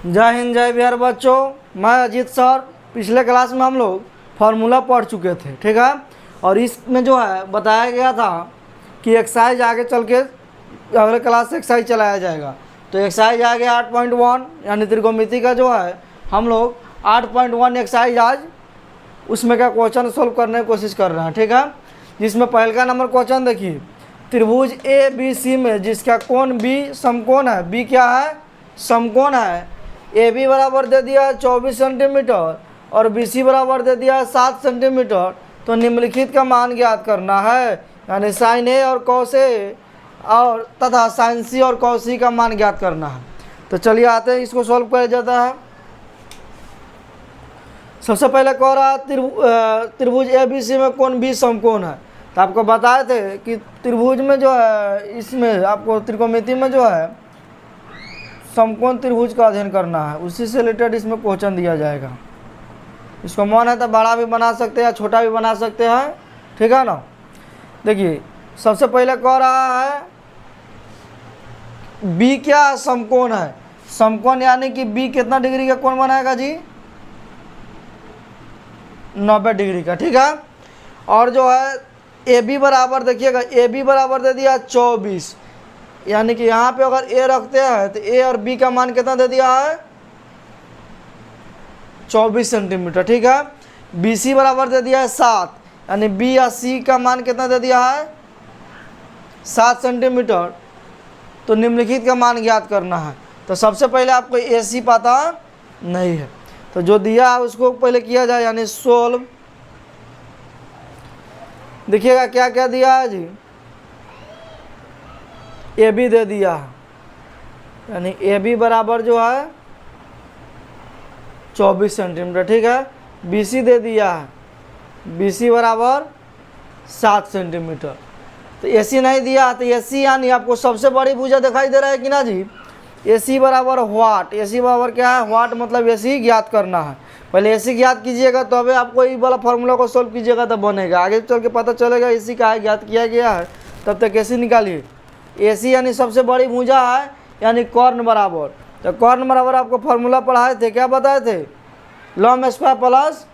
जय हिंद जय बिहार बच्चों, मैं अजीत सर। पिछले क्लास में हम लोग फार्मूला पढ़ चुके थे, ठीक है। और इसमें जो है बताया गया था कि एक्सरसाइज आगे चल के अगले क्लास से एक्सरसाइज चलाया जाएगा। तो एक्सरसाइज आ गया 8.1 यानी त्रिकोणमिति का जो है हम लोग 8.1 एक्सरसाइज आज उसमें का क्वेश्चन सोल्व करने की कोशिश कर रहे हैं, ठीक है। जिसमें पहले का नंबर क्वेश्चन देखिए, त्रिभुज ए बी सी में जिसका कोण बी समकोण है, बी क्या है समकोण है, ए बी बराबर दे दिया 24 सेंटीमीटर और बी सी बराबर दे दिया 7 सेंटीमीटर। तो निम्नलिखित का मान ज्ञात करना है, यानी साइन ए और कॉस ए और तथा साइन सी और कॉस सी का मान ज्ञात करना है। तो चलिए आते हैं, इसको सॉल्व किया जाता है। सबसे पहले कह रहा त्रिभुज ए बी सी में कोण बी समकोण है। तो आपको बताए थे कि त्रिभुज में जो है इसमें आपको त्रिकोणमिति में जो है समकोण त्रिभुज का अध्ययन करना है, उसी से रिलेटेड इसमें क्वेश्चन दिया जाएगा। इसको मन है तो बड़ा भी बना सकते हैं, छोटा भी बना सकते हैं, ठीक है ना। देखिए सबसे पहले कह रहा है बी क्या समकोण है, समकोण यानी कि बी कितना डिग्री का कोण बनाएगा जी 90 डिग्री का, ठीक है। और जो है ए बी बराबर देखिएगा, ए बी बराबर दे दिया 24, यानी कि यहाँ पे अगर ए रखते हैं तो ए और बी का मान कितना दे दिया है 24 सेंटीमीटर, ठीक है। बी सी बराबर दे दिया है 7, यानी बी या सी का मान कितना दे दिया है 7 सेंटीमीटर। तो निम्नलिखित का मान ज्ञात करना है। तो सबसे पहले आपको ए सी पता नहीं है, तो जो दिया है उसको पहले किया जाए, यानी सोल्व। देखिएगा क्या क्या दिया है जी, ए बी दे दिया है, यानी ए बी बराबर जो है 24 सेंटीमीटर, ठीक है। बी सी दे दिया है, बी सी बराबर 7 सेंटीमीटर। तो ए सी नहीं दिया, तो ए सी यानी आपको सबसे बड़ी भुजा दिखाई दे रहा है कि ना जी, ए सी बराबर वाट। ए सी बराबर क्या है वाट, मतलब ए सी ज्ञात करना है। पहले ए सी ज्ञात कीजिएगा तो अभी आपको ये वाला फार्मूला को सोल्व कीजिएगा तो बनेगा, आगे चल के पता चलेगा ए सी का है ज्ञात किया गया है। तब तक ए सी निकालिए। ए सी यानी सबसे बड़ी भुजा है, यानी कर्ण बराबर। तो कर्ण बराबर आपको फार्मूला पढ़ाए थे, क्या बताए थे, लंब स्क्वायर प्लस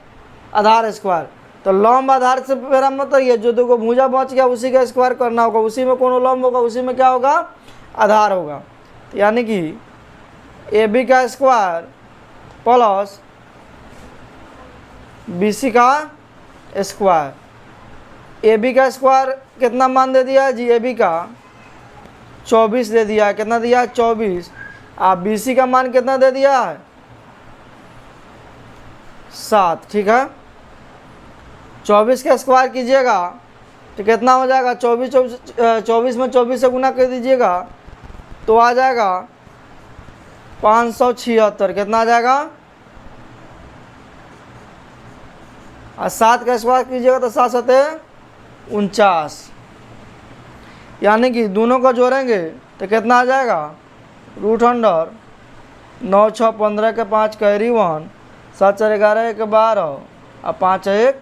आधार स्क्वायर। तो लंब आधार से मेरा मतलब ये जो दो भुजा बच गया उसी का स्क्वायर करना होगा, उसी में कौन लंब होगा उसी में क्या होगा आधार होगा। तो यानी कि ए बी का स्क्वायर प्लस बी सी का स्क्वायर। ए बी का स्क्वायर कितना मान दे दिया है जी, ए बी का 24 दे दिया है, कितना दिया है 24। आप बी सी का मान कितना दे दिया है 7, ठीक है। 24 का स्क्वायर कीजिएगा तो कितना हो जाएगा 24 में 24 से गुना कर दीजिएगा तो आ जाएगा 576। कितना आ जाएगा, और 7 का स्क्वायर कीजिएगा तो 7 7 49, यानी कि दोनों को जोड़ेंगे तो कितना आ जाएगा √100, 9 6 15 के 5 कैरी 1, 7 4 11 के 12 और 5 1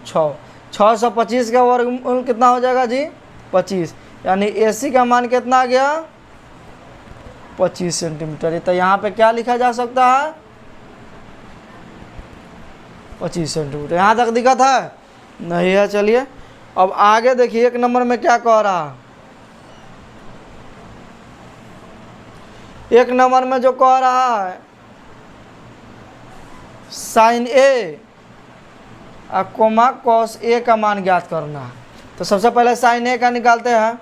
6, 625 का वर्गमूल कितना हो जाएगा जी 25, यानी ए सी का मान कितना आ गया 25 सेंटीमीटर। तो यहाँ पे क्या लिखा जा सकता है 25 सेंटीमीटर। यहाँ तक दिक्कत है नहीं है। चलिए अब आगे देखिए, एक नंबर में क्या कह रहा है, एक नंबर में जो कह रहा है sign A coma cos A का मान ज्ञात करना है। तो सबसे पहले साइन ए का निकालते हैं।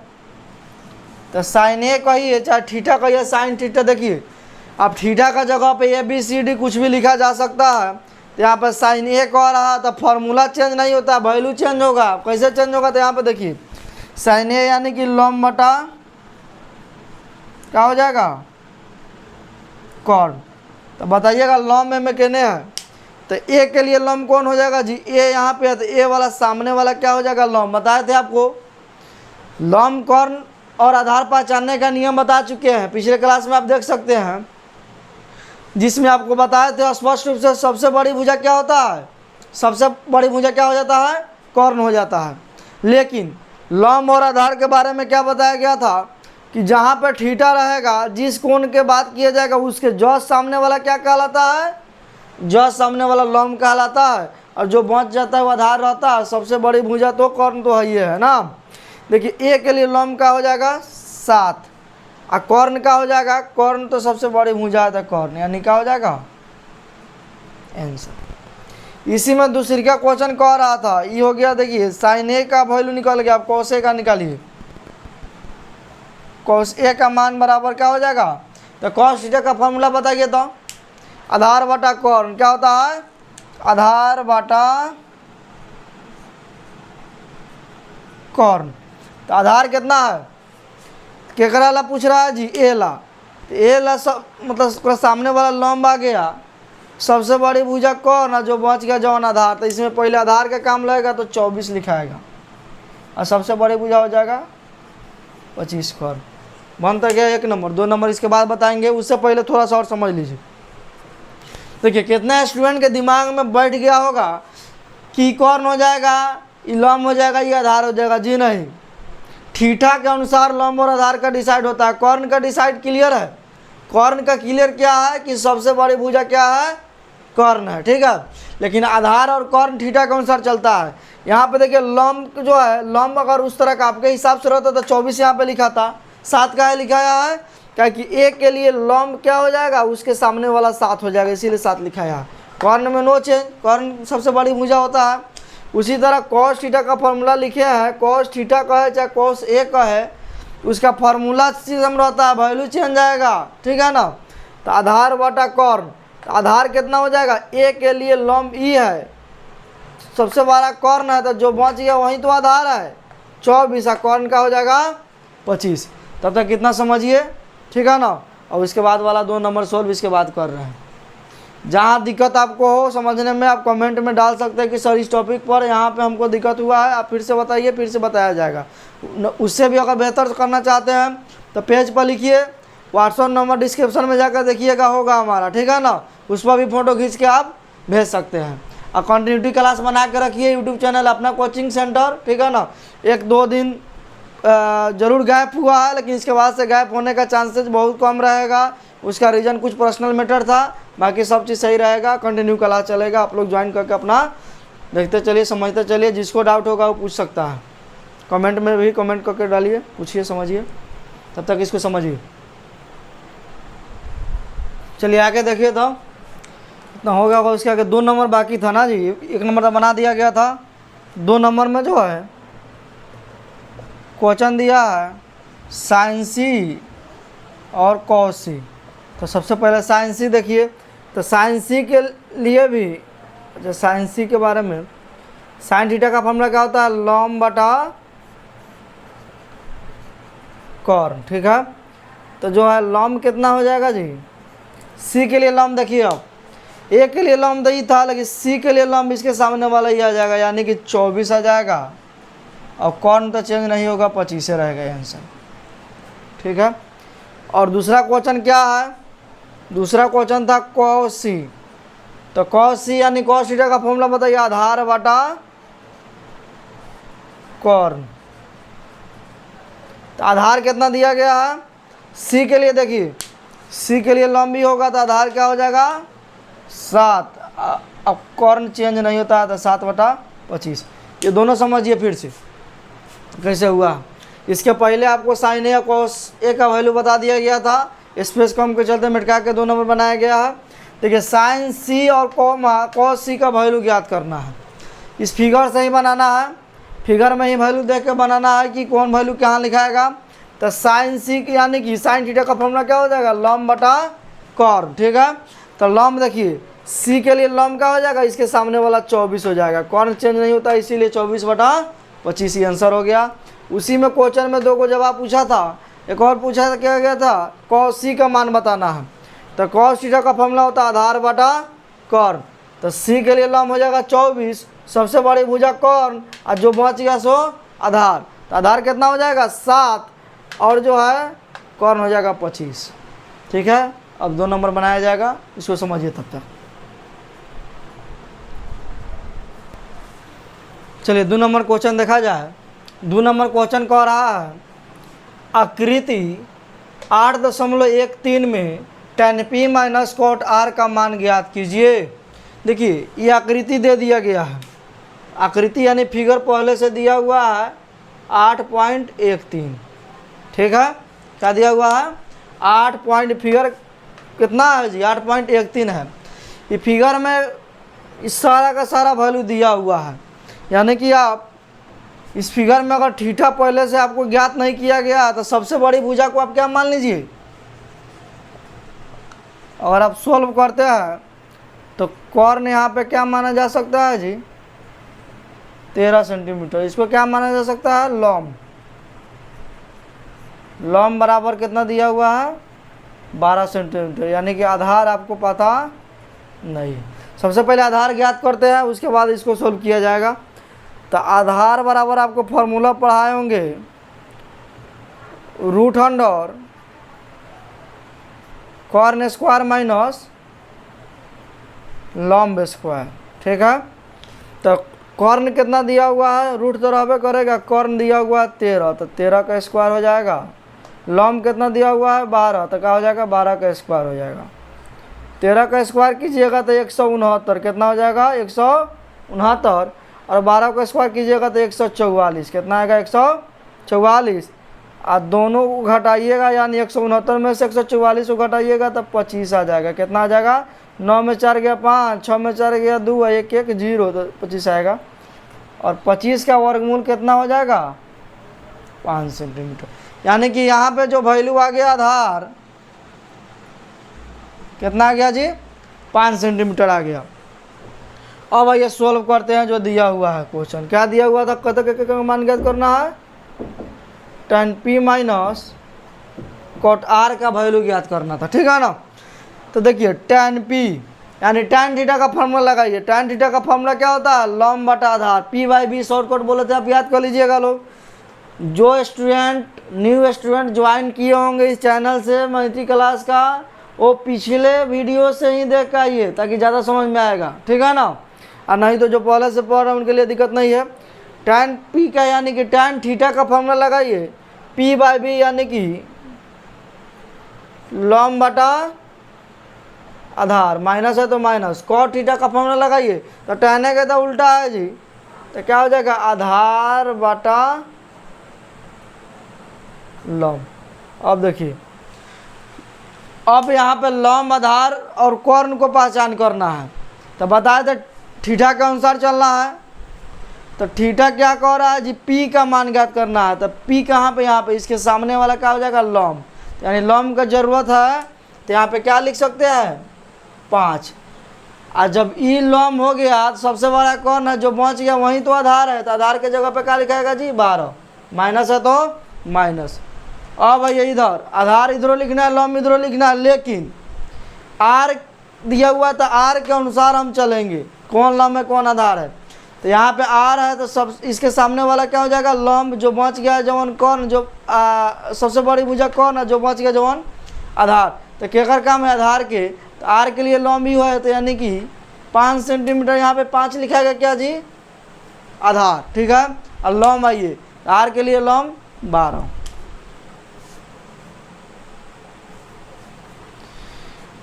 तो साइन ए कहिए चाहे थीटा कहिए, साइन थीटा देखिए, अब थीटा का जगह पे ए बी सी डी कुछ भी लिखा जा सकता है। तो यहाँ पर साइन ए कह रहा है तो फार्मूला चेंज नहीं होता, वैल्यू चेंज होगा। कैसे चेंज होगा, तो यहाँ पे देखिए साइन ए यानी कि लंब बटा क्या हो जाएगा कॉर्ड। तो बताइएगा लंब में कहने हैं तो ए के लिए लंब कौन हो जाएगा जी, ए यहाँ पे है तो ए वाला सामने वाला क्या हो जाएगा लंब। बताए थे आपको लंब कर्ण और आधार पहचानने का नियम बता चुके हैं पिछले क्लास में, आप देख सकते हैं, जिसमें आपको बताए थे स्पष्ट रूप से सबसे बड़ी भुजा क्या होता है, सबसे बड़ी भुजा क्या हो जाता है कर्ण हो जाता है। लेकिन लंब और आधार के बारे में क्या बताया गया था कि जहाँ पर थीटा रहेगा, जिस कोण के बात किया जाएगा उसके जस्ट सामने वाला क्या कहलाता है, जस्ट सामने वाला लंब कहलाता है। और जो बच जाता है वो आधार रहता है। सबसे बड़ी भुजा तो कर्ण तो है, ये है ना। देखिए ए के लिए लंब का हो जाएगा 7 और कर्ण का हो जाएगा, कर्ण तो सबसे बड़ी भुजा है कर्ण, यानी क्या हो जाएगा आंसर। इसी में दूसरी का क्वेश्चन कह रहा था, ये हो गया। देखिए साइन ए का वैल्यू निकल गया, आप कॉस ए का निकालिए। कॉस ए का मान बराबर क्या हो जाएगा, तो कॉस थीटा का फॉर्मूला बताइए तो। आधार बटा कर्ण क्या होता है, आधार बटा कर्ण। तो आधार कितना है, केकरा ला पूछ रहा है जी, ए ला। तो ए ला सब मतलब सामने वाला लंब आ गया, सबसे बड़ी भुजा कर्ण, जो बच गया जौन आधार। तो इसमें पहले आधार का काम लगेगा तो 24 लिखाएगा और सबसे बड़ी भुजा हो जाएगा 25 कर्ण। बनता गया 1 नंबर। 2 नंबर इसके बाद बताएंगे, उससे पहले थोड़ा सा और समझ लीजिए। देखिए कितना स्टूडेंट के दिमाग में बैठ गया होगा कि कर्ण हो जाएगा, ये लंब हो जाएगा, ये आधार हो जाएगा। जी नहीं, थीटा के अनुसार लंब और आधार का डिसाइड होता है। कर्ण का डिसाइड क्लियर है। कर्ण का क्लियर क्या है कि सबसे बड़ी भुजा क्या है, कर्ण है, ठीक है। लेकिन आधार और कर्ण थीटा के अनुसार चलता है। यहाँ पे देखिए लंब जो है, लंब अगर उस तरह का आपके हिसाब से रहता तो 24 यहाँ पे लिखा था, 7 का है लिखाया है, क्या कि ए के लिए लंब क्या हो जाएगा, उसके सामने वाला 7 हो जाएगा, इसीलिए 7 लिखाया है। कर्ण में नो चेंज, कर्ण सबसे बड़ी भुजा होता है। उसी तरह कॉस थीटा का फॉर्मूला लिखे हैं, कॉस थीटा का है चाहे कॉस ए का है, उसका फॉर्मूला सिस्टम रहता है, वैल्यू चेंज आएगा, ठीक है ना। तो आधार बटा कर्ण, तो आधार कितना हो जाएगा, ए के लिए लंब ई है, सबसे बड़ा कर्ण है, तो जो बच गया वही तो आधार है 24, और कर्ण का हो जाएगा 25। तब तक कितना समझिए, ठीक है ना। और उसके बाद वाला 2 नंबर सोल्व इसके बाद कर रहे हैं। जहाँ दिक्कत आपको हो समझने में, आप कमेंट में डाल सकते हैं कि सर इस टॉपिक पर यहाँ पे हमको दिक्कत हुआ है, आप फिर से बताइए, फिर से बताया जाएगा। उससे भी अगर बेहतर करना चाहते हैं तो पेज पर लिखिए, व्हाट्सअप नंबर डिस्क्रिप्शन में जाकर देखिएगा, होगा हमारा, ठीक है ना। उस पर भी फ़ोटो खींच के आप भेज सकते हैं। और कंटिन्यूटी क्लास बना के रखिए यूट्यूब चैनल अपना कोचिंग सेंटर, ठीक है ना। 1-2 दिन ज़रूर गैप हुआ है, लेकिन इसके बाद से गैप होने का चांसेस बहुत कम रहेगा। उसका रीज़न कुछ पर्सनल मैटर था, बाकी सब चीज़ सही रहेगा। कंटिन्यू क्लास चलेगा, आप लोग ज्वाइन करके अपना देखते चलिए, समझते चलिए। जिसको डाउट होगा वो पूछ सकता है, कमेंट में भी कमेंट करके डालिए, पूछिए, समझिए। तब तक इसको समझिए। चलिए आगे देखिए, तो इतना हो गया होगा। उसके आगे 2 नंबर बाकी था ना जी, 1 नंबर तो बना दिया गया था। 2 नंबर में जो है क्वेश्चन दिया है साइन सी और कॉस सी। तो सबसे पहले साइन सी देखिए। तो साइन सी के लिए भी, अच्छा साइन सी के बारे में, साइन थीटा का फॉर्मूला क्या होता है, लंब बटा कर्ण, ठीक है। तो जो है लंब कितना हो जाएगा जी, सी के लिए लंब देखिए, आप ए के लिए लंब यही था, लेकिन सी के लिए लंब इसके सामने वाला ही आ जाएगा, यानी कि 24 आ जाएगा। और कर्ण तो चेंज नहीं होगा, 25 रहेगा आंसर, ठीक है। और दूसरा क्वेश्चन क्या है, दूसरा क्वेश्चन था कॉस सी। तो कॉस सी यानी कॉस थीटा का फॉर्मूला बताइए, आधार बटा कर्ण। तो आधार कितना दिया गया है, सी के लिए देखिए, सी के लिए लंबी होगा तो आधार क्या हो जाएगा 7। अब कर्ण चेंज नहीं होता है तो 7/25। ये दोनों समझिए फिर से कैसे हुआ। इसके पहले आपको साइन ए या कॉस ए का वैल्यू बता दिया गया था, स्पेस कम के चलते मिटका के 2 नंबर बनाया गया है। देखिए साइन सी और कॉस सी का वैल्यू ज्ञात करना है, इस फिगर से ही बनाना है, फिगर में ही वैल्यू देख के बनाना है कि कौन वैल्यू कहाँ लिखाएगा। तो साइन सी यानी कि साइन थीटा का फॉर्मूला क्या हो जाएगा, लंब बटा कर्ण, ठीक है। तो लंब देखिए, सी के लिए लंब क्या हो जाएगा, इसके सामने वाला 24 हो जाएगा, कर्ण चेंज नहीं होता, इसीलिए 24/25 आंसर हो गया। उसी में क्वेश्चन में 2 को जवाब पूछा था, एक और पूछा था, क्या गया था, कॉस सी का मान बताना है। तो कॉस थीटा का फॉर्मूला होता है आधार बटा कर्ण। तो सी के लिए लंब हो जाएगा 24, सबसे बड़ी भुजा कर्ण, और जो बच गया सो आधार। तो आधार कितना हो जाएगा 7, और जो है कर्ण हो जाएगा 25, ठीक है। अब 2 नंबर बनाया जाएगा, इसको समझिए तब तक। चलिए 2 नंबर क्वेश्चन देखा जाए। 2 नंबर क्वेश्चन कह रहा है आकृति 8.13 में tan p minus cot r का मान ज्ञात कीजिए। देखिए ये आकृति दे दिया गया है, आकृति यानी फिगर पहले से दिया हुआ है 8.13, ठीक है। क्या दिया हुआ है? 8 फिगर कितना है जी? 8.13 है। ये फिगर में इस सारा का सारा वैल्यू दिया हुआ है, यानी कि आप इस फिगर में अगर थीटा पहले से आपको ज्ञात नहीं किया गया तो सबसे बड़ी भुजा को आप क्या मान लीजिए। अगर आप सॉल्व करते हैं तो कॉर्न यहाँ पे क्या माना जा सकता है जी? 13 सेंटीमीटर। इसको क्या माना जा सकता है? लॉम। लॉम बराबर कितना दिया हुआ है? 12 सेंटीमीटर, यानी कि आधार आपको पता नहीं। सबसे पहले आधार ज्ञात करते हैं, उसके बाद इसको सोल्व किया जाएगा। तो आधार बराबर आपको फॉर्मूला पढ़ाए होंगे, रूट अंडर कॉर्न स्क्वायर माइनस लॉम्ब स्क्वायर, ठीक है। तो कॉर्न कितना दिया हुआ है? रूट तो रहबे करेगा, कॉर्न दिया हुआ है 13, तो 13 का स्क्वायर हो जाएगा। लॉम्ब कितना दिया हुआ है? 12, तो क्या हो जाएगा? 12 का स्क्वायर हो जाएगा। 13 का स्क्वायर कीजिएगा तो 169, कितना हो जाएगा? 169, और 12 का स्क्वायर कीजिएगा तो 144, कितना आएगा? 144। और दोनों को घटाइएगा, यानी 169 में से 144 को घटाइएगा तो 25 आ जाएगा। कितना आ जाएगा? 9 में 4 गया 5, 6 में 4 गया 2, 1 1 0, तो 25 आएगा। और 25 का वर्गमूल कितना हो जाएगा? 5 सेंटीमीटर। यानी कि यहाँ पे जो वैल्यू आ गया आधार, कितना आ गया जी? 5 सेंटीमीटर आ गया। अब आइए सॉल्व करते हैं जो दिया हुआ है क्वेश्चन। क्या दिया हुआ था? कत मान ज्ञात करना है? tan p minus cot r का वैल्यू ज्ञात करना था, ठीक है ना। तो देखिए tan p यानी tan थीटा का फॉर्मूला लगाइए। tan थीटा का फॉर्मूला क्या होता है? लॉम्ब बटा आधार, p/b शॉर्टकट बोले थे, आप याद कर लीजिएगा लोग। जो स्टूडेंट न्यू स्टूडेंट ज्वाइन किए होंगे इस चैनल से मैथी क्लास का, वो पिछले वीडियो से ही देख के आइए ताकि ज़्यादा समझ में आएगा, ठीक है ना। और नहीं तो जो पहले से पढ़ रहे हैं उनके लिए दिक्कत नहीं है। tan p का यानी कि tan थीटा का फॉर्मूला लगाइए, p/b यानी कि लॉम्ब बटा आधार, माइनस है तो माइनस, cot थीटा का फॉर्मूला लगाइए तो tan है तो उल्टा है जी, तो क्या हो जाएगा? आधार बटा लॉम्ब। अब देखिए, अब यहाँ पे लॉम्ब, आधार और कॉर्न को पहचान करना है। तो बताए थे थीटा के अनुसार चलना है। तो थीटा क्या कह रहा है जी? p का मान ज्ञात करना है। तो p कहाँ पे? यहाँ पे इसके सामने वाला क्या हो जाएगा? लॉम्ब। यानी लॉम्ब का जरूरत है तो यहाँ पे क्या लिख सकते हैं? 5। और जब ई लॉम्ब हो गया तो सबसे बड़ा कौन है? जो बच गया वही तो आधार है। तो आधार के जगह पे क्या लिखाएगा जी? 12। माइनस है तो माइनस। अब भैया इधर आधार इधरों लिखना है, लॉम्ब इधरों लिखना है, लेकिन आर दिया हुआ तो आर के अनुसार हम चलेंगे, कौन लॉम्ब है कौन आधार है। तो यहाँ पे आर है तो सब इसके सामने वाला क्या हो जाएगा? लॉम्ब। जो बच गया जवन कौन, जो सबसे बड़ी भुजा कौन है? जो बच गया जवन आधार। तो केकर काम है? आधार के। तो आर के लिए लॉम्ब ही हुआ है, तो यानी कि 5 सेंटीमीटर, यहाँ पे 5 लिखाएगा क्या जी? आधार, ठीक है। और लॉम्ब आइए, आर के लिए लॉम्ब 12।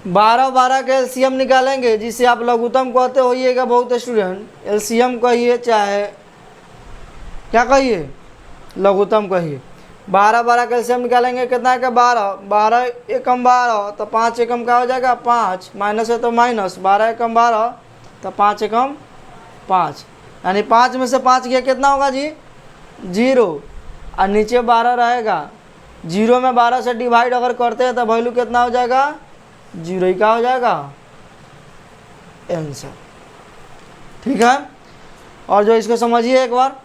12 के एलसीएम निकालेंगे, जिसे आप लघुत्तम कहते होइएगा बहुत स्टूडेंट। एलसीएम कहिए चाहे क्या कहिए, लघुत्तम कहिए। 12 का एलसीएम निकालेंगे, कितना है? 12। 12 एकम 12, तो 5 एकम का हो जाएगा 5, माइनस है तो माइनस। 12 एकम 12, तो 5 एकम 5, यानी 5 में से 5 गया, कितना होगा जी? 0। और नीचे 12 रहेगा। 0 में 12 से डिवाइड अगर करते हैं तो वैल्यू कितना हो जाएगा? 0 ही का हो जाएगा आंसर, ठीक है। और जो इसको समझिए एक बार,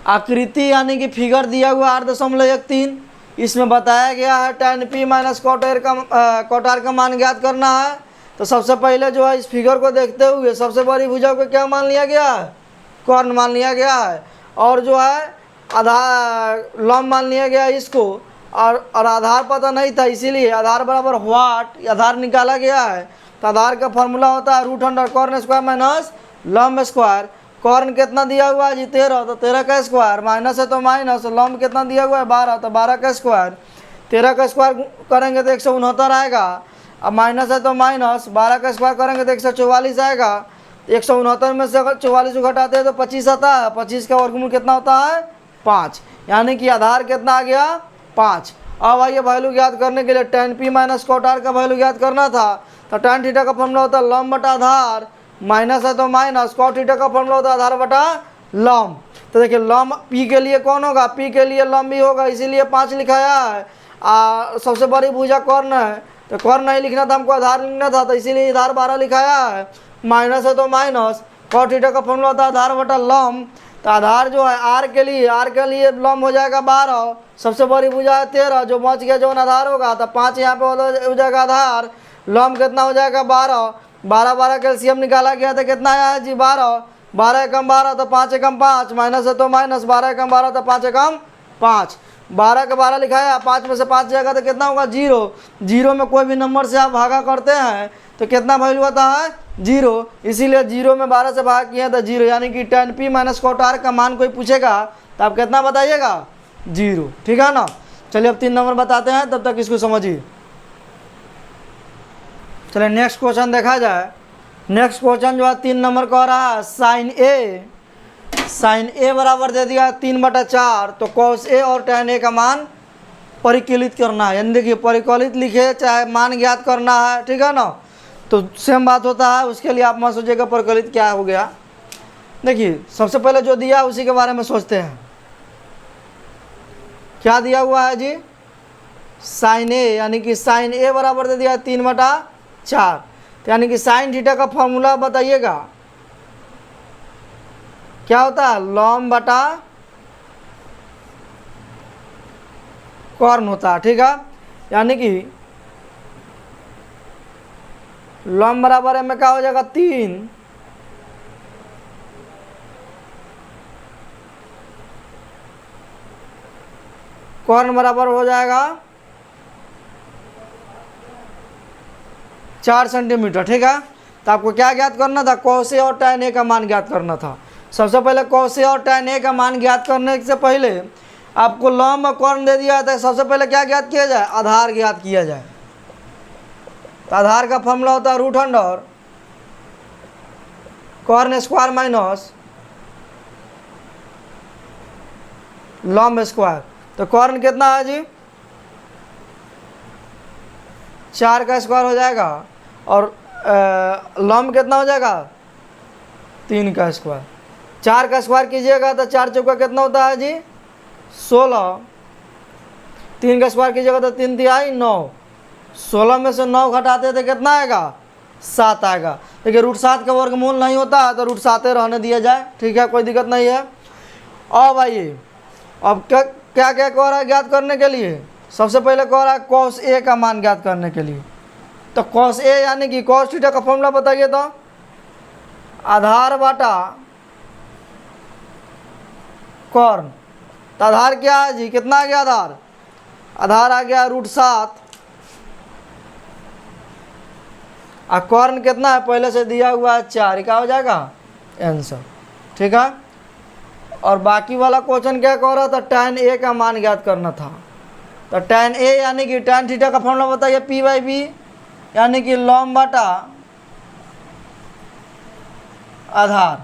आकृति यानी कि फिगर दिया हुआ 8.13, इसमें बताया गया है tan p minus cot r का मान ज्ञात करना है। तो सबसे पहले जो है इस फिगर को देखते हुए सबसे बड़ी भुजा को क्या मान लिया गया है? कॉर्न मान लिया गया है। और जो है आधार लॉम्ब मान लिया गया है इसको, और आधार पता नहीं था, इसीलिए आधार बराबर व्हाट आधार निकाला गया है। तो आधार का फॉर्मूला होता है रूट अंडर कॉर्न स्क्वायर माइनस लॉम्ब स्क्वायर। कॉर्न कितना दिया हुआ है जी 13, तो 13 का स्क्वायर, माइनस है तो माइनस, लॉम कितना दिया हुआ है 12, तो 12 का स्क्वायर, 13 का स्क्वायर करेंगे तो 169 आएगा। अब माइनस है तो माइनस, 12 का स्क्वायर करेंगे तो 144 आएगा। 169 में से अगर 44 को घटाते हैं तो 25 आता है, 25 का वर्गमूल कितना होता है 5, यानी कि आधार कितना आ गया 5। अब आइए वैल्यू ज्ञात करने के लिए tan p minus cot r का वैल्यू ज्ञात करना था, तो tan थीटा का फॉर्मूला होता है लॉम बटा आधार, माइनस है तो माइनस, cot थीटा का फॉर्मूला होता है आधार बटा लॉम। तो देखिए लॉम p के लिए कौन होगा, p के लिए लॉम भी होगा, इसीलिए 5 लिखाया है। सबसे बड़ी भुजा कॉर्न है, तो कॉर्न नहीं लिखना था हमको, आधार लिखना था, तो इसीलिए आधार 12 लिखाया है। माइनस है तो माइनस, cot थीटा का फॉर्मूला होता है आधार बटा लॉम, तो आधार जो है r के लिए लॉम हो जाएगा 12, सबसे बड़ी भुजा है 13, जो बच गया जो आधार होगा, तो 5 यहाँ पे हो जाएगा आधार, लॉम कितना हो जाएगा 12, 12 कैल्शियम निकाला गया तो कितना आया है जी 12, 12 एकम 12 तो 5 एकम 5, माइनस है तो माइनस, 12 एकम 12 तो 5 एकम 5, 12 का 12 लिखाया, 5 में से 5 जाएगा तो कितना होगा 0, 0 में कोई भी नंबर से आप भागा करते हैं तो कितना वैल्यू आता है 0, इसीलिए 0 में 12 से भाग किया तो 0, यानी कि tan p minus cot r का मान कोई पूछेगा तो आप कितना बताइएगा 0, ठीक है ना। चलिए अब 3 नंबर बताते हैं, तब तक इसको समझिए। चलिए नेक्स्ट क्वेश्चन देखा जाए। नेक्स्ट क्वेश्चन जो है 3 नंबर का हो रहा है साइन ए बराबर दे दिया 3/4, तो cos a और tan a का मान परिकलित करना है, यानी देखिए परिकलित लिखे चाहे मान ज्ञात करना है, ठीक है ना, तो सेम बात होता है। उसके लिए आप मत सोचिएगा परिकलित क्या हो गया। देखिए सबसे पहले जो दिया उसी के बारे में सोचते हैं। क्या दिया हुआ है जी साइन ए, यानी कि साइन ए बराबर दे दिया 3/4, तो यानी कि साइन थीटा का फॉर्मूला बताइएगा क्या होता है, लॉम बटा कॉर्न होता है, ठीक है। यानी कि लॉम बराबर है में क्या हो जाएगा 3, कॉर्न बराबर हो जाएगा 4 सेंटीमीटर, ठीक है। तो आपको क्या ज्ञात करना था, cos a और tan a का मान ज्ञात करना था। सबसे पहले cos a और tan a का मान ज्ञात करने से पहले आपको लॉम और कॉर्न दे दिया था, सबसे पहले क्या ज्ञात किया जाए, आधार ज्ञात किया जाए। तो आधार का फॉर्मूला होता है √अंडर कॉर्न स्क्वायर माइनस लॉम स्क्वायर। तो कॉर्न कितना है जी 4 का स्क्वायर हो जाएगा, और लॉम कितना हो जाएगा 3 का स्क्वायर। 4 का स्क्वायर कीजिएगा तो 4 चौका कितना होता है जी 16, 3 का स्क्वायर कीजिएगा तो 3 तिहाई 9, 16 में से 9 घटाते तो कितना आएगा 7 आएगा। देखिए √7 का वर्गमूल नहीं होता है तो √7 रहने दिया जाए, ठीक है, कोई दिक्कत नहीं है। अब आइए अब क्या क्या कह रहा है ज्ञात करने के लिए, सबसे पहले कह रहा है cos a का मान ज्ञात करने के लिए। तो cos a यानी कि cos थीटा का फॉर्मूला बताइए, तो आधार बटा कॉर्न। तो आधार क्या है जी, कितना आ गया आधार, आधार आ गया √7, और कॉर्न कितना है पहले से दिया हुआ है 4, क्या हो जाएगा आंसर, ठीक है। और बाकी वाला क्वेश्चन क्या कह रहा था, tan a का मान ज्ञात करना था। तो tan a यानी कि tan थीटा का फॉर्मूला बताइए p/b, यानी कि लॉम बटा आधार।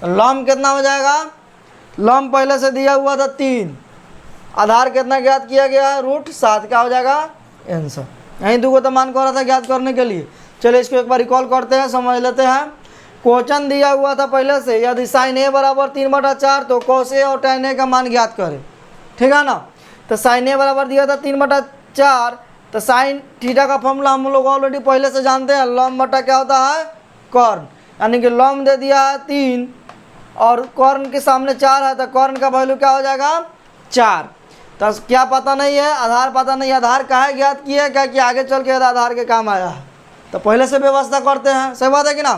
तो लॉम कितना हो जाएगा, लॉम पहले से दिया हुआ था 3, आधार कितना ज्ञात किया गया है √7, क्या हो जाएगा आंसर। यहीं दो तो मान कह रहा था ज्ञात करने के लिए। चलिए इसको एक बार रिकॉल करते हैं, समझ लेते हैं। क्वेश्चन दिया हुआ था पहले से, यदि साइन ए बराबर 3/4 तो cos a और tan a का मान ज्ञात करें, ठीक है ना। तो साइन ए बराबर दिया था 3/4, तो साइन थीटा का फॉर्मूला हम लोग ऑलरेडी पहले से जानते हैं, लॉम बटा क्या होता है कॉर्न, यानी कि लॉम दे दिया है 3 और कॉर्न के सामने 4 है, तो कॉर्न का वैल्यू क्या हो जाएगा 4। तो क्या पता नहीं है, आधार पता नहीं, आधार काहे ज्ञात किया क्या कि आगे चल के आधार के काम आया है, तो पहले से व्यवस्था करते हैं, सही बात है कि ना।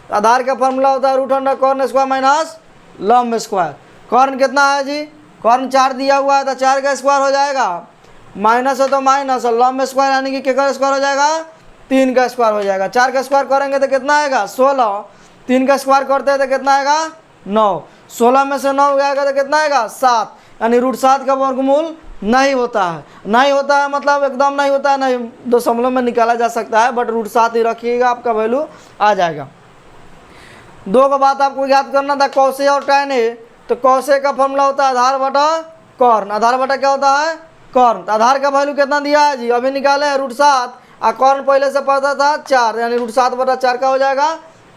तो आधार का फॉर्मूला होता है √अंडर कॉर्न स्क्वायर माइनस लॉम स्क्वायर। कॉर्न कितना है जी, कॉर्न 4 दिया हुआ है तो 4 का स्क्वायर हो जाएगा, माइनस है तो माइनस, और लॉम स्क्वायर यानी कि कितना स्क्वायर हो जाएगा 3 का स्क्वायर हो जाएगा। 4 का स्क्वायर करेंगे तो कितना आएगा 16, 3 का स्क्वायर करते हैं तो कितना आएगा 9, 16 में से 9 गया तो कितना आएगा 7, यानी √7 का वर्गमूल नहीं होता है। नहीं होता है मतलब एकदम नहीं होता है, नहीं दशमलव में निकाला जा सकता है, बट √7 ही रखिएगा, आपका वैल्यू आ जाएगा। 2 का बात आपको याद करना था, कौशे और tan a। तो कौशे का फॉर्मूला होता है आधार बटा कॉर्न। आधार बटा क्या होता है कॉर्न। तो आधार का वैल्यू कितना दिया है जी, अभी निकाले हैं √7, और कॉर्न पहले से पता था 4, यानी √7/4 का हो जाएगा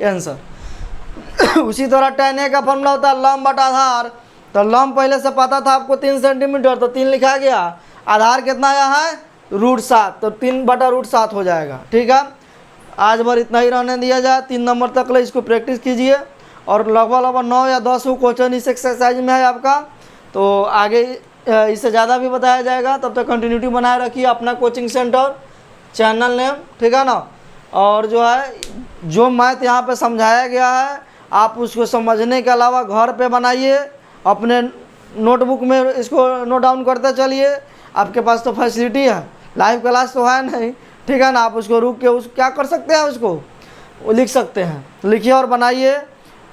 आंसर। उसी तरह tan a का फॉर्मूला होता है लंब बटा आधार। तो लंब पहले से पता था आपको 3 सेंटीमीटर, तो 3 लिखा गया। आधार कितना आया है √7, तो 3/√7 हो जाएगा। ठीक है, आज भर इतना ही रहने दिया जाए, 3 नंबर तक ले इसको प्रैक्टिस कीजिए, और लगभग 9 या 10 वो क्वेश्चन इस एक्सरसाइज में है आपका। तो आगे इससे ज़्यादा भी बताया जाएगा, तब तक कंटिन्यूटी बनाए रखिए अपना कोचिंग सेंटर चैनल नेम, ठीक है ना। और जो है जो मैथ यहाँ पे समझाया गया है आप उसको समझने के अलावा घर पे बनाइए, अपने नोटबुक में इसको नोट डाउन करते चलिए। आपके पास तो फैसिलिटी है, लाइव क्लास तो है नहीं, ठीक है ना। आप उसको रुक के उस क्या कर सकते हैं, उसको वो लिख सकते हैं, लिखिए और बनाइए।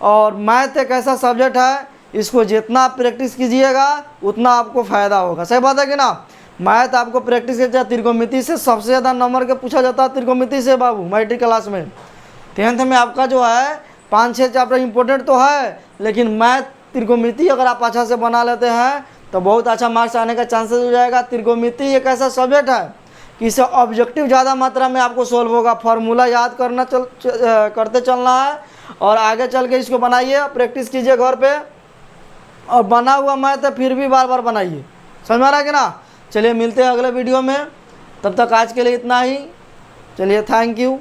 और मैथ एक ऐसा सब्जेक्ट है, इसको जितना आप प्रैक्टिस कीजिएगा उतना आपको फ़ायदा होगा। सही बात है कि ना। मैथ आपको प्रैक्टिस कीजिए, त्रिकोणमिति से सबसे ज़्यादा नंबर के पूछा जाता है त्रिकोणमिति से बाबू, मैट्रिक क्लास में। 10th में आपका जो है 5-6 चैप्टर इंपॉर्टेंट तो है, लेकिन मैथ त्रिकोणमिति अगर आप अच्छा से बना लेते हैं तो बहुत अच्छा मार्क्स आने का चांसेस हो जाएगा। त्रिकोणमिति एक ऐसा सब्जेक्ट है कि इसे ऑब्जेक्टिव ज़्यादा मात्रा में आपको सोल्व होगा, फार्मूला याद करना करते चलना है, और आगे चल के इसको बनाइए, प्रैक्टिस कीजिए घर पे। और बना हुआ मैथ है फिर भी बार बार बनाइए, समझ में आ रहा है कि ना। चलिए मिलते हैं अगले वीडियो में, तब तक आज के लिए इतना ही। चलिए थैंक यू।